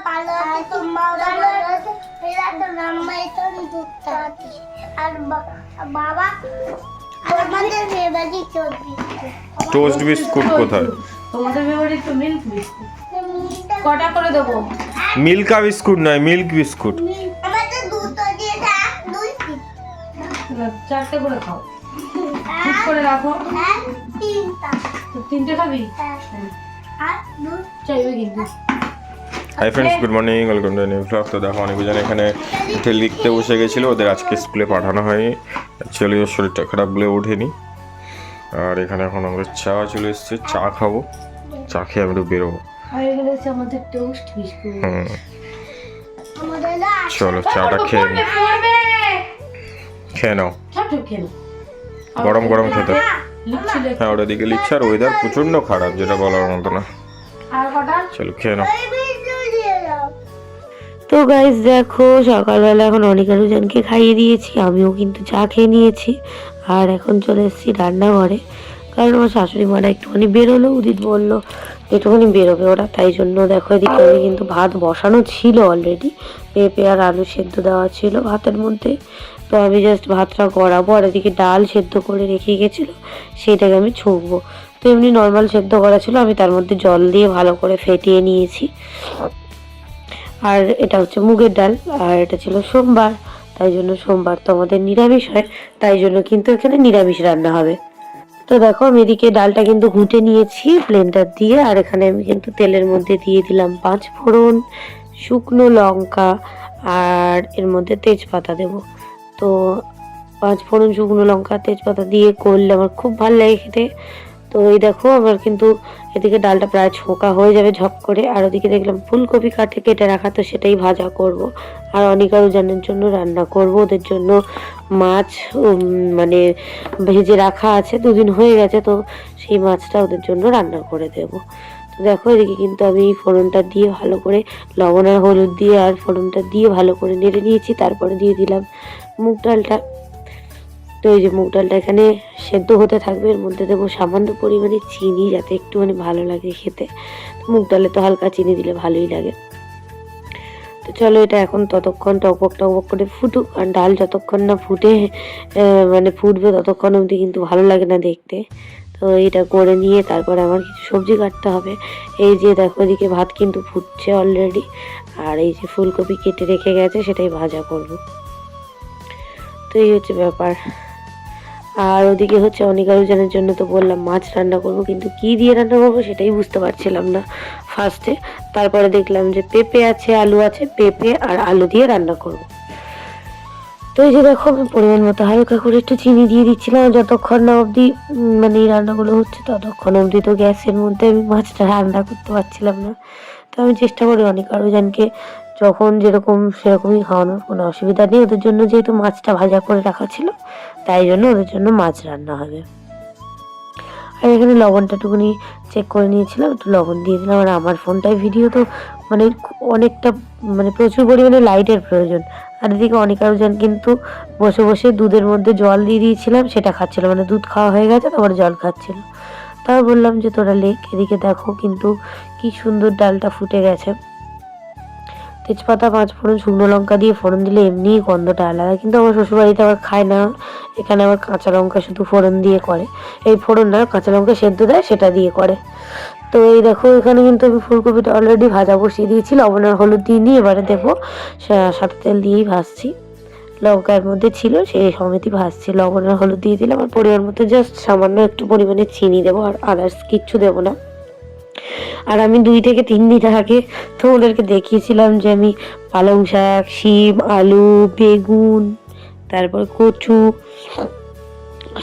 ভালো আছে, তোমরা ভালো আছে। এরা তো নাম্বাই তো দুধটা আর বাবা আমাদের ফেভারিট টোস্ট বিস্কুট কোথায়? তোমাদের ফেভারিট তো মিল্ক বিস্কুট। কটা করে দেবো? মিল্কা বিস্কুট নয়, মিল্ক বিস্কুট। আমাদের দুটো দিয়ে দাও, দুই পিস। চারটে করে খাও, ঠিক করে রাখো। আর তিনটা। তো তিনটে খাবি? আর দুই চাইবে কিন্তু। Hi friends, good morning, welcome to new blog. তো দেখো অনেকজন এখানে উঠে লিখতে বসে গেছিলো, ওদের আজকে স্কুলে পাঠানো হয়নি, অ্যাকচুয়ালি ওর শরীরটা খারাপ বলে ওঠেনি। আর এখানে এখন আমাদের চা চলে এসছে, চা খাবো, চা খেয়ে আমি একটু বেরোবো। আর এগুলো হচ্ছে আমাদের টোস্ট বিস্কুট। আমাদের না চলো চাটা খেয়ে নিই। খেয়ে নাও, খেয়ে নাও। গরম গরম খেতে। লিখছিলে? হ্যাঁ, ওটা দিকে লিখছে আর ওয়েদার প্রচণ্ড খারাপ, যেটা বলার মতো না। আর কটা? চলো খেয়ে নাও। দিয়ে দাও। তো গাইজ দেখো, সকালবেলা এখন অনিকারুজনকে খাইয়ে দিয়েছি, আমিও কিন্তু চা খেয়ে নিয়েছি। আর এখন চলে এসেছি রান্নাঘরে, কারণ আমার শাশুড়ি মারা একটুখানি বেরোলো, উদিত বললো একটুখানি বেরোবে ওরা, তাই জন্য দেখো এদিকে আমি কিন্তু ভাত বসানো ছিল অলরেডি, পেঁপে আর আলু সেদ্ধ দেওয়া ছিল ভাতের মধ্যে। তো আমি জাস্ট ভাতটা গড়াবো, আর এদিকে ডাল সেদ্ধ করে রেখে গেছিলো, সেটাকে আমি ছুঁকবো। তো এমনি নর্মাল সেদ্ধ করা ছিল, আমি তার মধ্যে জল দিয়ে ভালো করে ফেটিয়ে নিয়েছি। আর এটা হচ্ছে মুগের ডাল, আর এটা ছিল সোমবার, তাই জন্য সোমবার তো আমাদের নিরামিষ হয়, তাই জন্য কিন্তু এখানে নিরামিষ রান্না হবে। তো দেখো আমি এদিকে ডালটা কিন্তু ঘুঁটে নিয়েছি ব্লেন্ডার দিয়ে, আর এখানে আমি কিন্তু তেলের মধ্যে দিয়ে দিলাম 5 ফোড়ন, শুকনো লঙ্কা, আর এর মধ্যে তেজপাতা দেব। তো 5 ফোড়ন, শুকনো লঙ্কা, তেজপাতা দিয়ে করলে আমার খুব ভালো লাগে খেতে। তো এই দেখো আমার কিন্তু এদিকে ডালটা প্রায় ছোঁকা হয়ে যাবে ঝপ করে, আর ওদিকে দেখলাম ফুলকপি কেটে রাখা, তো সেটাই ভাজা করব। আর অনিকারুজনের জন্য রান্না করব, ওদের জন্য মাছ মানে ভেজে রাখা আছে, 2 দিন হয়ে গেছে, তো সেই মাছটা ওদের জন্য রান্না করে দেব। তো দেখো এদিকে কিন্তু আমি ফোড়নটা দিয়ে ভালো করে লবণ আর হলুদ দিয়ে আর ফোড়নটা দিয়ে ভালো করে নেড়ে নিয়েছি, তারপরে দিয়ে দিলাম মুগ ডালটা। তো এই যে মুগ ডালটা এখানে সেদ্ধ হতে থাকবে, এর মধ্যে দেবো সামান্য পরিমাণে চিনি, যাতে একটুখানি ভালো লাগে খেতে। মুগ ডালে তো হালকা চিনি দিলে ভালোই লাগে। তো চলো এটা এখন ততক্ষণ টকবক টকবক করে ফুটুক, আর ডাল যতক্ষণ না ফুটে মানে ফুটবে ততক্ষণ অবধি কিন্তু ভালো লাগে না দেখতে। তো এটা করে নিয়ে তারপরে আমার কিছু সবজি কাটতে হবে। এই যে দেখো এদিকে ভাত কিন্তু ফুটছে অলরেডি, আর এই যে ফুলকপি কেটে রেখে গেছে, সেটাই ভাজা করব। তো এই হচ্ছে ব্যাপার। আর ওদিকে হচ্ছে অনিকারুজনের জন্য তো বললাম মাছ রান্না করব, কিন্তু কি দিয়ে রান্না করবো সেটাই বুঝতে পারছিলাম না ফার্স্টে। তারপরে দেখলাম যে পেঁপে আছে, আলু আছে, পেঁপে আর আলু দিয়ে রান্না করব। তো এই যে দেখো আমি পরিমাণ মতো হালকা করে একটু চিনি দিয়ে দিচ্ছিলাম, যতক্ষণ না অবধি মানে এই রান্নাগুলো হচ্ছে ততক্ষণ অবধি তো গ্যাসের মধ্যে আমি মাছটা রান্না করতে পারছিলাম না। তো আমি চেষ্টা করি অনিকারুজনকে যখন যেরকম সেরকমই খাওয়ানোর, কোনো অসুবিধা নেই। ওদের জন্য যেহেতু মাছটা ভাজা করে রাখা ছিল, তাই জন্য ওদের জন্য মাছ রান্না হবে। আর এখানে লবণটা একটুখানি চেক করে নিয়েছিলাম, একটু লবণ দিয়ে দিলাম। আর আমার ফোনটায় ভিডিও তো মানে অনেকটা মানে প্রচুর পরিমাণে লাইটের প্রয়োজন। আর এদিকে অনিকারুজন কিন্তু বসে বসে দুধের মধ্যে জল দিয়ে দিয়েছিলাম, সেটা খাচ্ছিল, মানে দুধ খাওয়া হয়ে গেছে তারপরে জল খাচ্ছিল। তারপর বললাম যে তোরা লেখ। এদিকে দেখো কিন্তু কি সুন্দর ডালটা ফুটে গেছে। তেজপাতা, 5 ফোড়ন, শুকনো লঙ্কা দিয়ে ফোড়ন দিলে এমনিই গন্ধটা আলাদা, কিন্তু আমার শ্বশুরবাড়িতে আবার খায় না, এখানে আবার কাঁচা লঙ্কা শুধু ফোড়ন দিয়ে করে। এই ফোড়ন না, কাঁচা লঙ্কা সেদ্ধ দেয় সেটা দিয়ে করে। তো এই দেখো এখানে কিন্তু আমি ফুলকপিটা অলরেডি ভাজা বসিয়ে দিয়েছি, লবণ আর হলুদ দিয়ে নিয়ে এবারে দেবো সাদা তেল দিয়েই ভাজছি। লঙ্কার মধ্যে ছিল সেই সমেতই ভাজছি, লবণ আর হলুদ দিয়ে দিলাম, আর পরিমাণ মতো জাস্ট সামান্য একটু পরিমাণে চিনি দেবো, আর আদার্স কিচ্ছু দেবো না। আর আমি 2 থেকে 3 দিন আগে তোমাদেরকে দেখিয়েছিলাম যে আমি পালং শাক, শিম, আলু, বেগুন, তারপর কচু,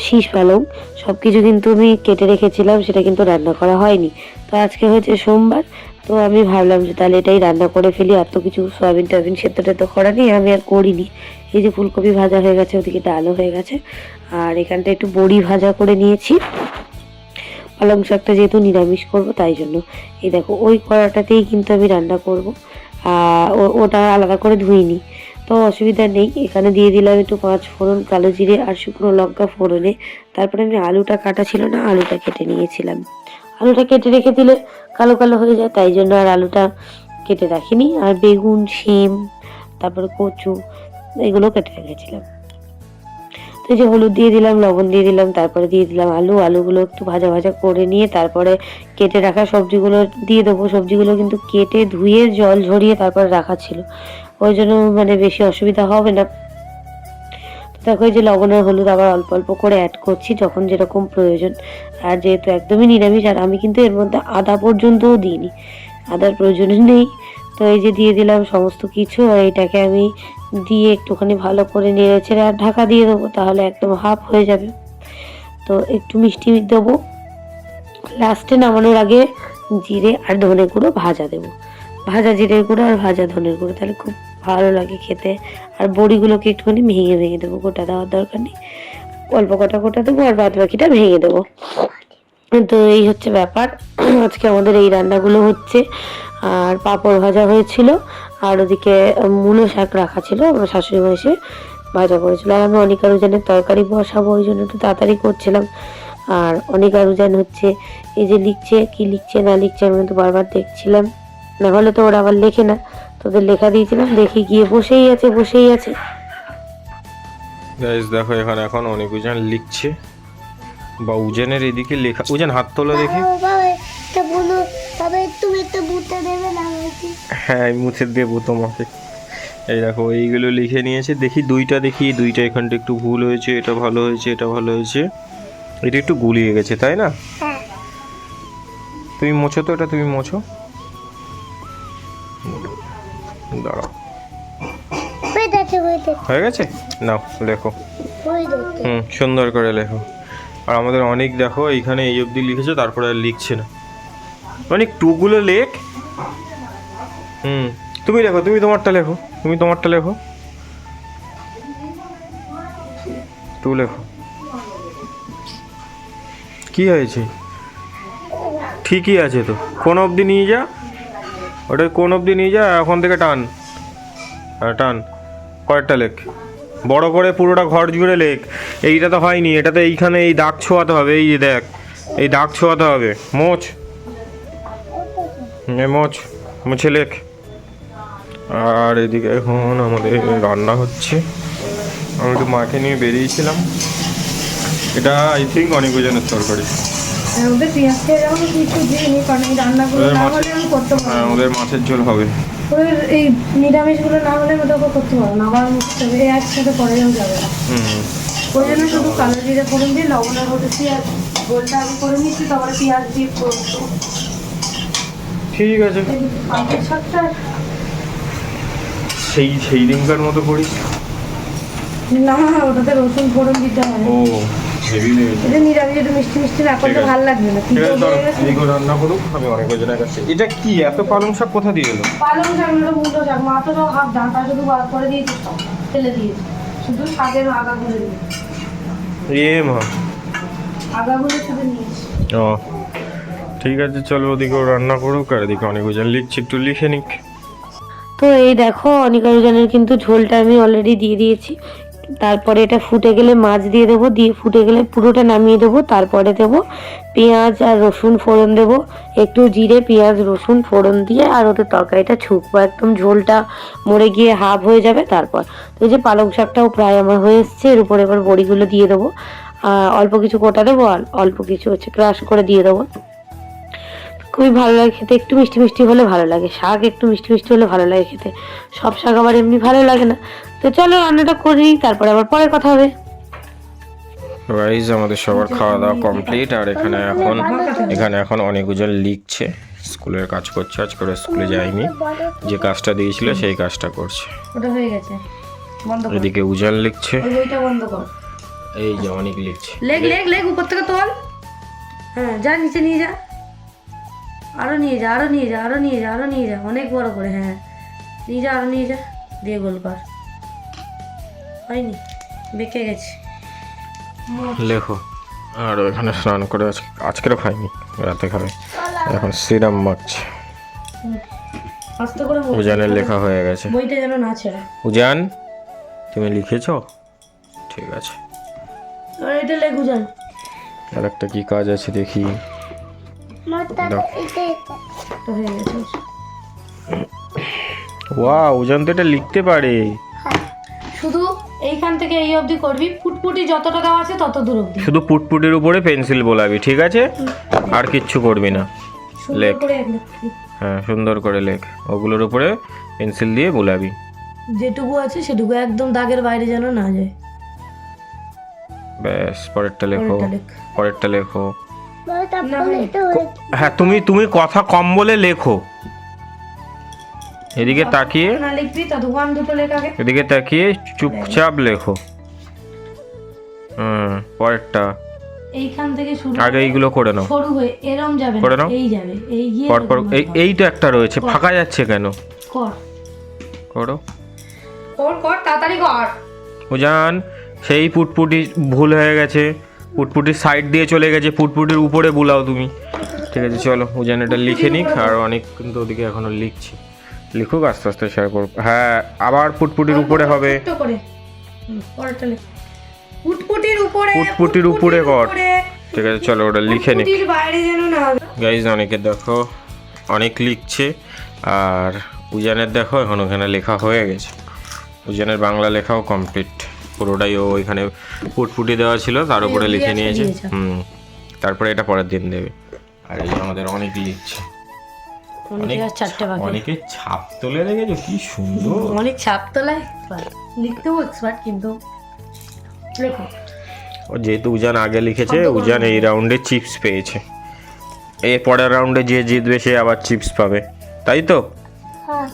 শীষ পালং সব কিছু কিন্তু আমি কেটে রেখেছিলাম, সেটা কিন্তু রান্না করা হয়নি। তো আজকে হচ্ছে সোমবার, তো আমি ভাবলাম যে তাহলে এটাই রান্না করে ফেলি, আর তো কিছু সয়াবিন টয়াবিন সেদ্ধ টেদ্ধ করা নেই, আমি আর করিনি। এই যে ফুলকপি ভাজা হয়ে গেছে, ওদিকে ডালও হয়ে গেছে, আর এখানটা একটু বড়ি ভাজা করে নিয়েছি। পালং শাকটা যেহেতু নিরামিষ করবো তাই জন্য। এই দেখো ওই কড়াটাতেই কিন্তু আমি রান্না করবো, ওটা আলাদা করে ধুইনি, তো অসুবিধা নেই। এখানে দিয়ে দিলাম একটু 5 ফোড়ন, কালো জিরে আর শুকনো লঙ্কা ফোড়নে। তারপরে আমি আলুটা কাটা ছিল না, আলুটা কেটে নিয়েছিলাম। আলুটা কেটে রেখে দিলে কালো কালো হয়ে যায়, তাই জন্য আর আলুটা কেটে রাখিনি। আর বেগুন, শিম, তারপরে কচু এগুলো কেটে রেখেছিলাম। তো এই যে হলুদ দিয়ে দিলাম, লবণ দিয়ে দিলাম, তারপরে দিয়ে দিলাম আলুগুলো একটু ভাজা ভাজা করে নিয়ে তারপরে কেটে রাখা সবজিগুলো দিয়ে দেবো। সবজিগুলো কিন্তু কেটে ধুয়ে জল ঝরিয়ে তারপরে রাখা ছিল, ওই জন্য মানে বেশি অসুবিধা হবে না। তো দেখো এই যে লবণ আর হলুদ আবার অল্প অল্প করে অ্যাড করছি যখন যেরকম প্রয়োজন। আর যেহেতু একদমই নিরামিষ, আর আমি কিন্তু এর মধ্যে আদা পর্যন্তও দিইনি, আদার প্রয়োজন নেই। তো এই যে দিয়ে দিলাম সমস্ত কিছু, আর এটাকে আমি দিয়ে একটুখানি ভালো করে নেড়ে ছেড়ে আর ঢাকা দিয়ে দেবো, তাহলে একদম হাফ হয়ে যাবে। তো একটু মিষ্টি দেবো, লাস্টে নামানোর আগে জিরে আর ধনে গুঁড়ো ভাজা দেবো, ভাজা জিরের গুঁড়ো আর ভাজা ধনের গুঁড়ো, তাহলে খুব ভালো লাগে খেতে। আর বড়িগুলোকে একটুখানি ভেঙে ভেঙে দেবো, গোটা দেওয়ার দরকার নেই, অল্প কটা দেবো আর বাদ বাকিটা ভেঙে দেবো। তো এই হচ্ছে ব্যাপার, আজকে আমাদের এই রান্নাগুলো হচ্ছে। আর পাঁপড় ভাজা হয়েছিল, আর ওদিকে মূলো শাক রাখা ছিল, আমার শাশুড়ি মা এসে ভাজা করেছিল। আর আমি অনিকা রুজানের তরকারি বসাবো, ওই জন্য একটু তাড়াতাড়ি করছিলাম। আর অনিকা রুজান হচ্ছে এই যে লিখছে, কি লিখছে না লিখছে আমি কিন্তু বারবার দেখছিলাম, না হলে তো ওরা আবার লেখে না। তোদের লেখা দিয়েছিলাম, দেখি গিয়ে বসেই আছে। গাইস দেখো এখানে এখন অনেক উজান লিখছে, বা উজানের এদিকে লেখা। উজান হাত তোলো দেখি। হ্যাঁ আমি মুছে দেবো তোমাকে। এই দেখো এইগুলো লিখে নিয়েছে, দেখি দুইটা এখানটা একটু ভুল হয়েছে, এটা ভালো হয়েছে, এটা ভালো হয়েছে, এটা একটু গুলিয়ে গেছে, তাই না? তুমি মোছো তো, এটা তুমি মোছো, দাঁড়াও। হয়ে গেছে, নাও লেখো। সুন্দর করে লেখো। আর আমাদের অনেক দেখো এইখানে এই অবধি লিখেছে, তারপরে আর লিখছে না। অনেক টুগুলো লেখ। তুমি লেখো, তুমি তোমারটা লেখো, টু লেখো। কি হয়েছে? ঠিকই আছে তো, কোন অবধি নিয়ে যা, ওটা কোন অবধি নিয়ে যা, এখন থেকে টান কয়েকটা লেখ, বড় করে পুরোটা ঘর জুড়ে লেখ। এইটা তো হয়নি, এটাতে এইখানে এই দাগ ছোঁয়াতে হবে, এই যে দেখ এই দাগ ছোঁয়াতে হবে। মুছে লেখ। আর এদিকে এখন আমাদের রান্না হচ্ছে, আমি একটু মাকে নিয়ে বেরিয়েছিলাম। এটা আই থিঙ্ক অনেক ওজনের তরকারি। ওদের মাছের ঝোল হবে, এই নিরামিষগুলো না হলে ওদেরকে করতে পারবো না, আবার একসাথে করাও যাবে না। ওই জন্য শুধু কালো জিরে ফোড়ন দিয়ে লবণ আর হলুদ দিয়ে ঝোলটা আমি করে নিচ্ছি, তারপরে পেঁয়াজ দিয়ে করবো। ঠিক আছে, সেই দিনকার মতো করিস না, ওটাতে রসুন ফোড়ন দিতে হয়। ও হেভি লেগেছে, এটা নিরামিষ, একটু মিষ্টি মিষ্টি না করলে ভালো লাগবে না। রান্না করুক, আমি অনেক জনের কাছে। এটা কি এত পালং শাক কোথা দিয়ে এলো? পালং শাক না, মুলো শাক, মা তো সব হাফ ডাঁটা শুধু বার করে দিয়েছি, ফেলে দিয়েছি, শুধু শাকের আগাগুলো দিয়েছি, মা আগাগুলো শুধু নিয়েছি। ও ঠিক আছে, চলো ওদিকেও রান্না করুক, আর এদিকে অনেক ওজন লিখছি, একটু লিখে নিক। তো এই দেখো অনিকা রুজানের কিন্তু ঝোলটা আমি অলরেডি দিয়ে দিয়েছি। তারপরে এটা ফুটে গেলে মাছ দিয়ে দেবো, দিয়ে ফুটে গেলে পুরোটা নামিয়ে দেবো। তারপরে দেবো পেঁয়াজ আর রসুন ফোড়ন দেবো, একটু জিরে পেঁয়াজ রসুন ফোড়ন দিয়ে, আর ওদের তরকারিটা ছুকবো, একদম ঝোলটা মরে গিয়ে হাফ হয়ে যাবে। তারপর তো এই যে পালং শাকটাও প্রায় আমার হয়ে এসছে, এর উপরে এবার বড়িগুলো দিয়ে দেবো, অল্প কিছু কোটা দেবো আর অল্প কিছু হচ্ছে ক্রাশ করে দিয়ে দেবো। খুবই ভালো লাগে খেতে, একটু মিষ্টি মিষ্টি হলে ভালো লাগে, শাক একটু মিষ্টি মিষ্টি হলে ভালো লাগে খেতে, সব শাক আবার এমনি ভালো লাগে না। তো চলো রান্নাটা করি, তারপরে আবার পরে কথা হবে। গাইস আমাদের সবার খাওয়া দাওয়া কমপ্লিট, আর এখানে এখন অনেক ওজন লিখছে, স্কুলের কাজ করছে, আজ করে স্কুলে যায়নি, যে কাজটা দিয়েছিল সেই কাজটা করছে। ওটা হয়ে গেছে, বন্ধ কর। এদিকে উজান লিখছে, ওই বইটা বন্ধ কর। এই যে অনেক লিখছে, লেখ উপর থেকে তোল, হ্যাঁ যা নিচে নিয়ে যা, আরো নিয়ে যা, অনেক বড় করে, হ্যাঁ নিয়ে যা, দিয়ে গোল কর। হয়নি, বেঁকে গেছে, লেখো। আর এখানে স্নান করে আজকেরও খাইনি, রাতে খাবে, এখন সিরাম মাখছে। আস্তে করে উজানের লেখা হয়ে গেছে, বইটা যেন না ছেড়ে। উজান তুমি লিখেছো? ঠিক আছে, আর এটা লেখ উজান। আর একটা কি কাজ আছে দেখি। হয়ে গেছে। ওয়াও উজান তো এটা লিখতে পারে। শুধু এইখান থেকে এই অবধি করবি, ফুটফুটি যতটা দেওয়া আছে তত দূর অবধি। শুধু পুটপুটির উপরে পেন্সিল বোলাবি, ঠিক আছে? আর কিচ্ছু করবি না। সুন্দর লেখ। করে লিখবি। হ্যাঁ সুন্দর করে লেখ, ওগুলোর উপরে পেন্সিল দিয়ে বোলাবি। যেটুকু আছে সেটুকু, একদম দাগের বাইরে যেন না যায়। ব্যাস, পরেরটা লেখো, পরেরটা লেখ। পরেরটা লেখো। তারপরে এটা হয়েছে। হ্যাঁ তুমি কথা কম বলে লেখো। এদিকে তাকিয়ে, না লিখবি তত ওয়ান দুটো লেখ আগে। এদিকে তাকিয়ে চুপচাপ লেখো। পরেরটা এইখান থেকে শুরু আগে এইগুলো করে নাও। সরু হয়ে এরম যাবে করে না, নাও। এই যাবে, এই গিয়ে পরপর এরকম এই হবে। এই তো একটা রয়েছে, ফাঁকা যাচ্ছে কেন? কর করো। কর কর তাড়াতাড়ি কর। উজান সেই পুটপুটি ভুল হয়ে গেছে, পুটপুটির সাইড দিয়ে চলে গেছে, পুটপুটির উপরে বুলাও তুমি। ঠিক আছে চলো, উজান এটা লিখে নিক। আর অনেক কিন্তু ওদিকে এখনো লিখছি, লিখুক, আস্তে আস্তে শেয়ার করবো। হ্যাঁ আবার পুটপুটির উপরে হবে। ছোট্ট করে পরেরটা লেখ। ফুটফুটির উপরে, ফুটফুটির উপরে কর। ঠিক আছে চলো ওটা লিখে নিক। ফুটফুটির বাইরে যেন না হবে। গাইজ অনেকে দেখো অনেক লিখছে, আর উজানের দেখো এখন ওখানে লেখা হয়ে গেছে। উজানের বাংলা লেখাও কমপ্লিট পুরোটাই, ও ওইখানে ফুটফুটি দেওয়া ছিল তার উপরে লিখে নিয়েছে। তারপরে এটা পরের দিন দেবে। আর এই যে আমাদের অনেক লিখছে, অনেক চারটে বাকি। অনেকে ছাপ তুলে রেখেছো, কি সুন্দর। অনেক ছাপ তোলায় লিখতেও এক্সপার্ট, কিন্তু লেখো। ও যেহেতু উজান আগে লিখেছে, উজান এই রাউন্ডে চিপস পেয়েছে। এর পরের রাউন্ডে যে জিতবে সে আবার চিপস পাবে, তাই তো? হ্যাঁ।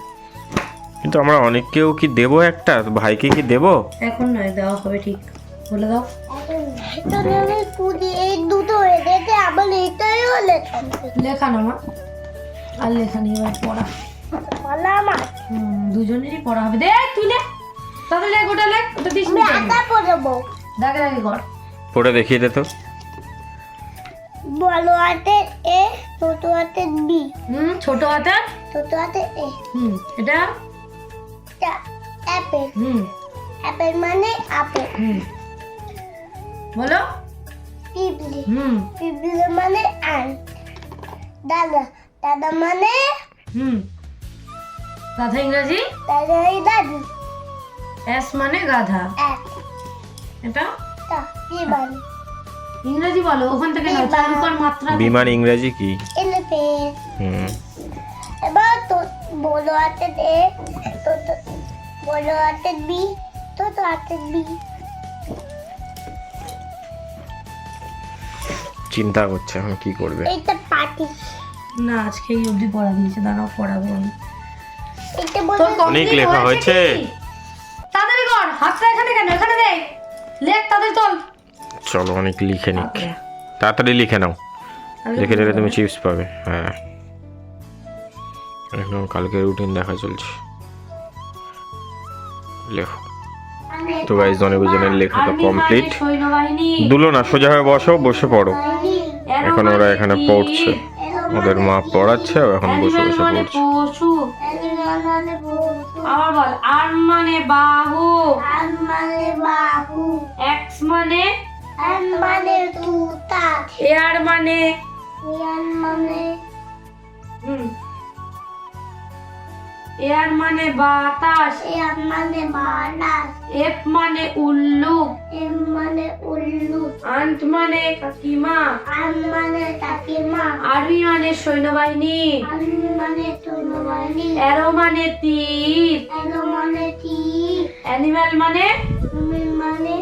কিন্তু আমরা অনেককেও কি দেবো একটা, ভাইকে কি দেবো? এখন নয়, দেওয়া হবে, ঠিক বলে দাও। এটা নিয়ে পুরি এই দুটো হয়ে গেছে, আবার এটাই হলে লেখা না মা, আর লেখা নেই, এবার পড়া। ভালো আমার। দুজনেরই পড়া হবে। দে তুই লে, তাহলে লেখ, ওটা লেখ, ওটা দিস আমি আটা পড়বো। দাগে দাগে কর। পড়ে দেখিয়ে দে তো। বড় হাতের এ, ছোট হাতের বি, ছোট হাতের ছোট হাতের এ। এটা অ্যাপেল, হুম অ্যাপেল মানে আপেল। বলো। পিপলি, হুম পিপলি মানে আন্ট। দাদা, দাদা মানে গাধা ইংরাজি। দাদা এই দাদু। এস মানে গাধা। এক এটা তা কি মানে ইংরাজি বলো, ওখান থেকে না, চালু কর মাত্রা। বিমান ইংরেজি কি? এলিফ্যান্ট। হুম এবার তো বড় হাতের এ, তো বড় হাতের বি, ছোট হাতের বি। চিন্তা করছে এখন কি করবে। এইটা পাটি, না আজকে এই অবধি পড়া দিয়েছে, দাঁড়াও পড়াবো আমি। এইটা তোর বলতে অনেক complete লেখা হয়েছে। কি? তাড়াতাড়ি কর, হাতটা এখানে কেন, এখানে দে, লেখ তাড়াতাড়ি চল। চলো অনেক লিখে নিক, তাড়াতাড়ি লিখে নাও, লিখে নিলে তুমি চিপস পাবে। হ্যাঁ একদম কালকে রুটিন দেখা চলছে, লেখো। তো গাইজ অনেক জনের লেখা তো কমপ্লিট। সৈন্যবাহিনী, দুলো না, সোজা হয়ে বসো, বসে পড়ো। এখন ওরা এখানে পড়ছে, ওদের মা পড়াচ্ছে, আর এখন বসে বসে পড়ছে। পশু। মানে বলতো আবার বল। আর্ম মানে বাহু। আর মানে বাহু, এক্স মানে আর মানে তুতা, এয়ার মানে ইয়ার মানে এয়ার মানে বাতাস। ইয়ার মানে বালাস, এফ মানে উল্লুক। এম মানে উল্লু, আন্ট মানে কাকিমা। আর মানে কাকিমা, আর্মি মানে সৈন্যবাহিনী। আর মানে সৈন্যবাহিনী, অ্যারো মানে তীর। এলো মানে তীর, অ্যানিম্যাল মানে তুমি মানে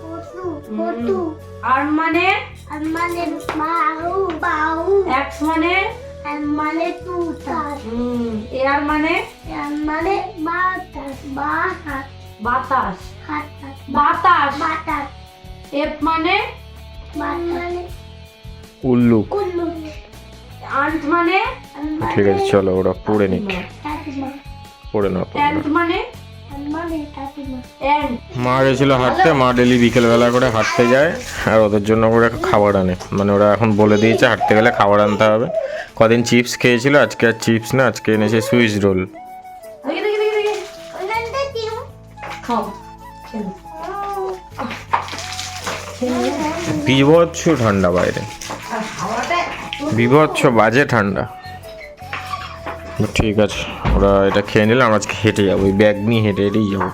পশু, পশু, আর্ম মানে আর মানে বাহু, বাহু, এক্স মানে আর মানে তুতা, এয়ার মানে ইয়ার মানে বাতাস, বাতাস, বাতাস। বাতাস, বাতাস। বাতাস, এফ মানে মানে উল্লুক। উল্লু, আন্ট মানে ঠিক আছে চলো ওরা পড়ে নিক, কাকিমা, পড়ে নাও তোমরা। অ্যান্ট মানে আর মানে কাকিমা। অ্যান্ট। মা গেছিল হাঁটতে, মা ডেলি বিকেলবেলা করে হাঁটতে যায়, আর ওদের জন্য করে খাবার আনে। মানে ওরা এখন বলে দিয়েছে হাঁটতে গেলে খাবার আনতে হবে। কদিন চিপস খেয়েছিল, আজকে আর চিপস না, আজকে এনেছে সুইচ রোল। দেখি দেখি দেখি দেখি ওইখানটা দিও। খাও খেলো। বিভৎস ঠান্ডা বাইরে, আর হাওয়াটা বিভৎস বাজে ঠান্ডা। ঠিক আছে, ওরা এটা খেয়ে নিলে আমরা আজকে হেঁটে যাবো, ওই ব্যাগ নিয়ে হেঁটে হেঁটেই যাবো,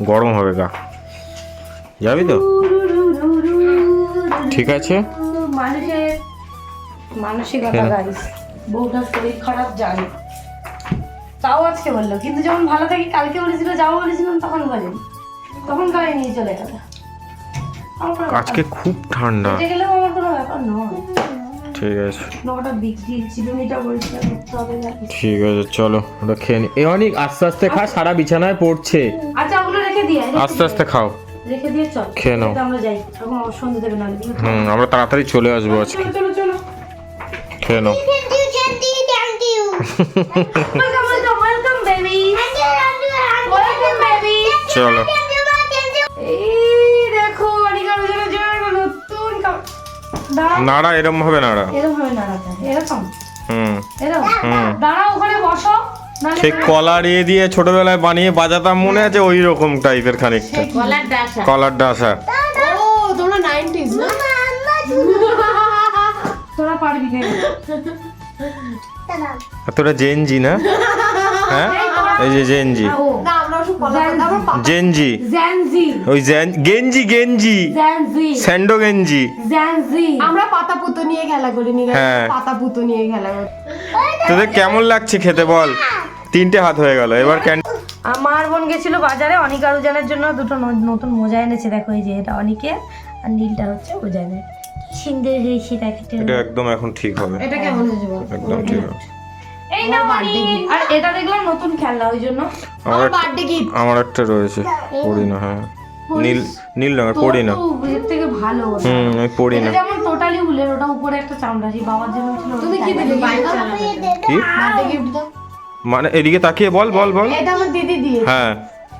গরম হবে গা। যাবি তো? ঠিক আছে। মানুষের মানসিকতা গাইস, বউটার শরীর খারাপ জানি, তাও আজকে বললো, কিন্তু যখন ভালো থাকি কালকে বলেছিল যাবো বলেছিলাম তখন বলেনি, তখন গাড়ি নিয়ে চলে গেল। আজকে খুব ঠান্ডা। হেঁটে গেলেও আমার কোনো ব্যাপার নয়। ঠিক আছে, 9টা 20 কিলোমিটার পরিষ্কার করতে হবে গাড়ি। ঠিক আছে, চলো ওটা খেয়ে নি। এ অনেক আস্তে আস্তে খা, সারা বিছানায় পড়ছে। আচ্ছা ওগুলো রেখে দিয়ে আস্তে আস্তে খাও, রেখে দিয়ে চল খেয়ে নাও। আমরা যাই, এখন আমার সন্ধে দেবে না। আমরা তাড়াতাড়ি চলে আসবো আজকে। চলো চলো চলো, খেয়ে নাও। Thank you welcome welcome welcome baby, welcome baby. চলো। এই দেখো অনিকার জন্য নতুন নাড়া এরম হবে, নাড়া এরকম হবে নাড়াতে, এরকম এরকম। হুম। দাঁড়াও ওখানে বসো, নাহলে সেই কলার দিয়ে ছোটবেলায় বানিয়ে বাজাতাম, মনে আছে? ওই রকম টাইপের খানিকটা, কলার ডাসা। ও তোমরা 90s না? তোরা পারবি না। তোরা জেনজি না? হ্যাঁ, এই যে জেনজি, ও না আমরা ওসব follow করি না, আমরা জেনজি, জ্যানজি ওই গেঞ্জি, গেঞ্জি, জ্যানজি স্যান্ডো গেঞ্জি। জ্যানজি। আমরা পাতা পুতো নিয়ে খেলা করি নি, হ্যাঁ। পাতা পুতো নিয়ে খেলা করি। তোদের কেমন লাগছে খেতে বল? 3টে হাত হয়ে গেল এবার। আমার বোন গেছিল বাজারে অনিকা রুজানের জন্য দুটো নতুন মোজা এনেছে। দেখো এই যে এটা অনিকের, আর নীলটা হচ্ছে রুজানের। সুন্দর হয়েছে দেখতে। এটা একদম এখন ঠিক হবে, এটা কেমন হয়েছে বল? একদম ঠিক হবে। এই নাও অনিক। আর এটা দেখলাম নতুন খেলনা, ওই জন্য আমার বার্থডে গিফট। আমার একটা রয়েছে, পড়ি না। হ্যাঁ, নীল রঙের, পড়ি না। তো এর থেকে ভালো ওটা। আমি পড়ি না। এটা যেমন টোটালি উলের, ওটা উপরে একটা চামড়া, সেই বাবার জন্য ছিল। তুমি কি দিলে বাইক চালাতে? কি বার্থডে গিফট দাও। মানে? এদিকে তাকিয়ে বল বল বল। এটা আমার দিদি দিয়ে। হ্যাঁ,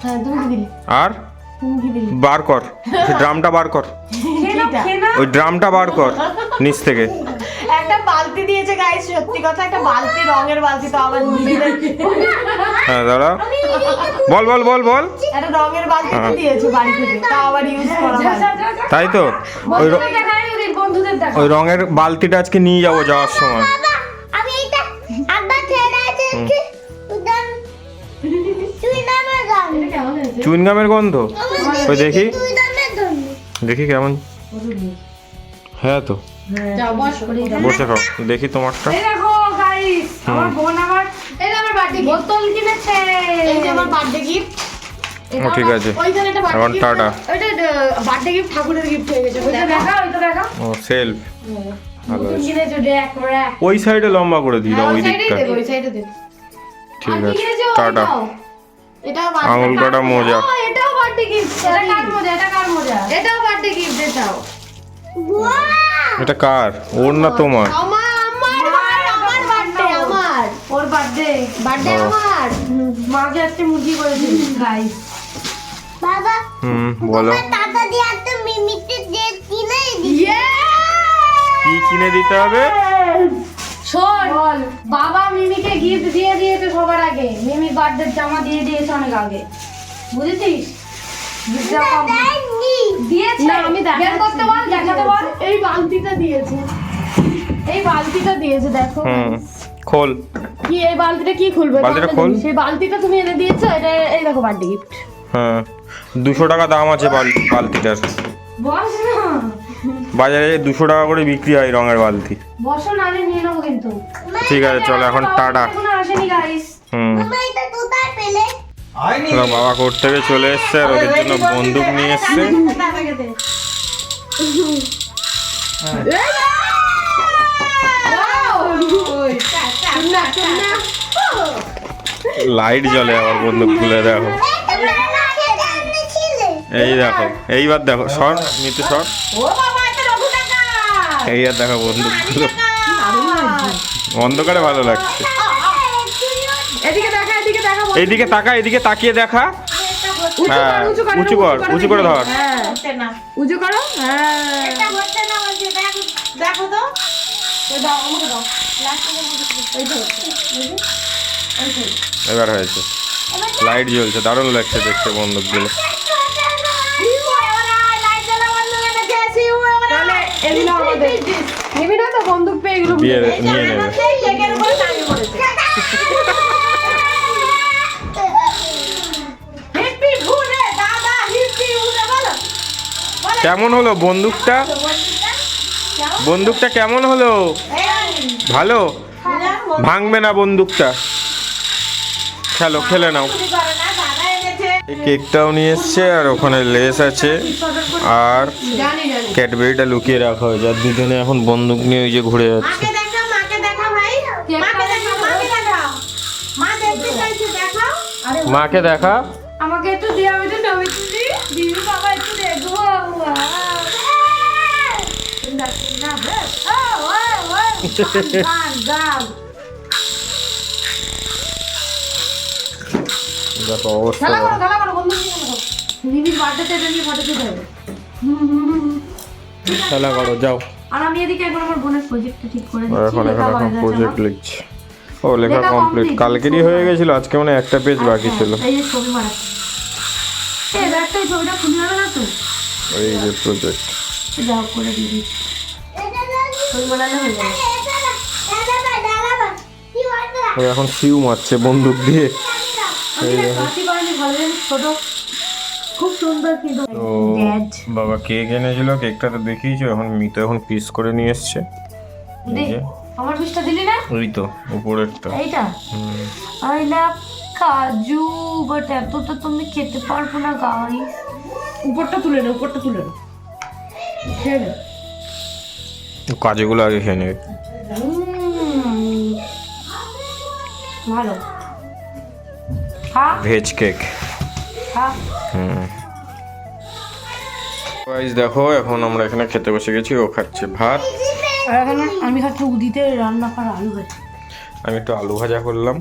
হ্যাঁ তুমি কি দিলে? আর তুমি কি দিলে? বার কর, ড্রামটা বার কর, ওই ড্রামটা বার কর নিচ থেকে। একটা বালতি দিয়েছে গাইস, সত্যি কথা, একটা বালতি, রঙের বালতি, তো আবার দিদিদের হ্যাঁ দাঁড়া, বল বল বল বল। একটা রঙের বালতি তো দিয়েছে বাড়ি থেকে, তা আবার ইউজ করা হয়। তাই তো, ওই বন্ধুদের দেখা। ওই রঙের বালতিটা আজকে নিয়ে যাবো যাওয়ার সময়। আমি এটা আব্বা ছেড়ে আছে কি উদান তুই নামে গান চুইংগামের গন্ধ, ওই দেখি তুই নামে গান দেখি কেমন। হ্যাঁ তো, যাও বস। বসে খাও, দেখি তোমারটা। এই দেখো গাইস, আমার বোন আমার এই যে আমার বার্থডে গিফট। বোতল কিনেছে। এই যে আমার বার্থডে গিফট। ও ঠিক আছে, ওইখানে একটা এখন বার্থডে টাটা। গিফট। ওইটা বার্থডে গিফট ঠাকুরের গিফট হয়ে গেছে। ওইটা দেখা, ওইটা দেখা। ও সেলফ, ভালো নতুন আছে। কিনেছে র্যাক র্যাক। ওই সাইডে লম্বা করে দিই দাও, ওই ওই সাইডে দিকটা। দেব, ওই সাইডে দেব। ঠিক আছে, টাটা। এটাও আঙুল কাটা মোজা। এটাও বার্থডে গিফট। এটা কার মজা, এটা কার মজা? এটাও বার্থডে গিফট। এটাও এটা কার? ওর না তোমার? আমার বার্থডে, আমার ওর বার্থডে। বার্থডে ও। আমার। মাকে আজকে মুরগি করেছে গাইস। বাবা বলো। টাকা দিয়ে একটা মিমিতে যে কিনে ইয়ে কি কিনে দিতে হবে? শোন, বাবা মিমিকে গিফট দিয়ে দিয়েছে সবার আগে। মিমি বার্থডে জামা দিয়ে দিয়েছে অনেক আগে, বুঝেছিস? gift-টা দিয়েছে। না, আমি দেখাচ্ছি। বের করতে বল, দেখাতে বল। এই বালতিটা দিয়েছে, এই বালতিটা দিয়েছে, দেখো। খোল। কি এই বালতিটা কি খুলবে? বালতিটা তাহলে খোল। তুমি সেই বালতিটা তুমি এনে দিয়েছো, এটা এই দেখো বার্থডে গিফট। হ্যাঁ, 200 টাকা দাম আছে বালতিটার। বস না, বাজারে 200 টাকা করে বিক্রি হয় রঙের বালতি। বসো, নাহলে নিয়ে নেবো কিন্তু। ঠিক আছে, চলো এখন টাটা। এখনো আসেনি গাইস। মামা এটা কোথায় পেলে ওরা বাবা কোর্ট থেকে চলে এসছে, আর ওদের জন্য বন্দুক নিয়ে এসছে। লাইট জ্বলে আবার বন্দুক খুলে দেখো। এই দেখো, এইবার দেখো, সর নিতে সর। এইবার দেখো বন্দুকগুলো, অন্ধকারে ভালো লাগছে। এদিকে দেখা, এদিকে দেখা। এইদিকে তাকা, এদিকে তাকিয়ে দেখা। হ্যাঁ, উঁচু কর, উঁচু করে ধর। উঁচু করো। হ্যাঁ, দেখো তো এবার হয়েছে, লাইট জ্বলছে, দারুণ লাগছে দেখতে বন্দুকগুলো। তাহলে এগুলো আমাদের নিবি না তো বন্দুক পেয়ে এগুলো নিয়ে নেবে। কেমন হলো বন্দুকটা? বন্দুকটা কেমন হলো? ভালো? ভাঙবে না বন্দুকটা। খেলো, খেলে নাও। এই কেকটাও নিয়ে এসছে আর ওখানে লেস আছে আর জানি জানি ক্যাডবেরিটা লুকিয়ে রাখা হয়েছে আর দুজনে এখন বন্দুক নিয়ে ওই যে ঘুরে যাচ্ছে। মাকে দেখা ভাই, মাকে দেখা। মা দেখতে চাইছে, দেখাও। মাকে দেখা। আমাকে একটু দিয়ে, আমি তো ছবি তুলি। দিদি বাবা একটু দেখবো। গান গান দেখো অবস্থা খেলা দেখো। করো, খেলা করো, বন্ধু নিয়ে খেলা করো। দিদির বার্থডেতে এটা নিয়ে ফটো তুলতে হবে। খেলা করো, যাও। আর আমি এদিকে একবার আমার বোনের প্রজেক্টটা ঠিক করে আর দিচ্ছি। এখন লেখা এখন হয়ে গেছে প্রজেক্ট আমার। লিখছি। ও লেখা লেখা কমপ্লিট। complete। কালকেরই হয়ে গেছিল, আজকে মানে একটা পেজ বাকি ছিল। এই যে ছবি মারা। এই ব্যাগটা, এই ছবিটা খুলে হবে না তো? এই যে প্রজেক্ট। যাও করে দিয়ে দিচ্ছি। ছবি মারালে হয়ে যাবে। ও এখন সিউ মারছে বন্দুক দিয়ে। আমি না কাশি করিনি, ভালো জানি ছোট, খুব সুন্দর কিন্তু। তো বাবা কেক এনেছিল, কেকটা তো দেখিয়েছো। এখন মিতো এখন পিস করে নিয়ে এসছে। এই যে আমার পিসটা দিলি না? ওই তো উপরেরটা। এইটা আই লাভ কাজু, বাট এতটা তুমি খেতে পারবো না গাইস। উপরটা তুলে নে, উপরটা তুলে নে, খেয়ে নে। কাজুগুলো আগে খেয়ে নেবে। ভালো। হ্যাঁ ভেজ কেক। হ্যাঁ। গাইস দেখো, এখন আমরা এখানে খেতে বসে গেছি। ও খাচ্ছে ভাত, আর এখন আমি খাচ্ছি উদিতে রান্না করা আলু ভাজা। আমি একটু আলু ভাজা করলাম,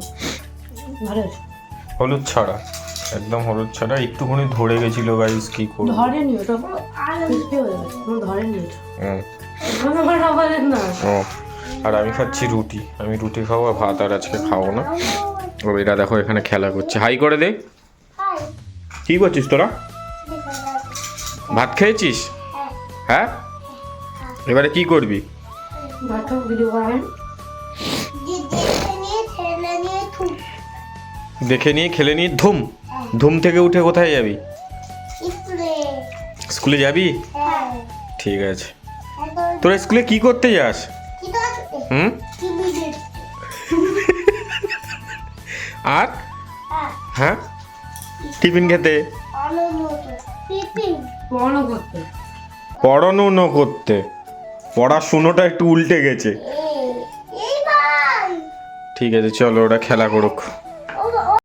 ভালো হয়েছে। হলুদ ছাড়া, একদম হলুদ ছাড়া। একটুখানি ধরে গেছিল গাইস, কি করবো। ধরে নি ওটা, ক্রিস্পি হয়ে গেছে। ধরে নি ওটা, হুম। না। ও আর আমি খাচ্ছি রুটি। আমি রুটি খাবো, আর ভাত আর আজকে খাবো না। ও এরা দেখো এখানে খেলা করছে। হাই করে দে। কি করছিস তোরা? ভাত খেয়েছিস? হ্যাঁ, এবারে কি করবি? ভাতটা ভিডিও করা হয়। দেখে নিয়ে খেলে নিয়ে ধুম। ধুম থেকে উঠে কোথায় যাবি? স্কুলে যাবি? ঠিক আছে। তোরা স্কুলে কি করতে যাস? হুম? আর হ্যাঁ, টিফিন খেতে, পড়ানো করতে। পড়াশুনোটা একটু উল্টে গেছে। ঠিক আছে, চলো ওরা খেলা করুক।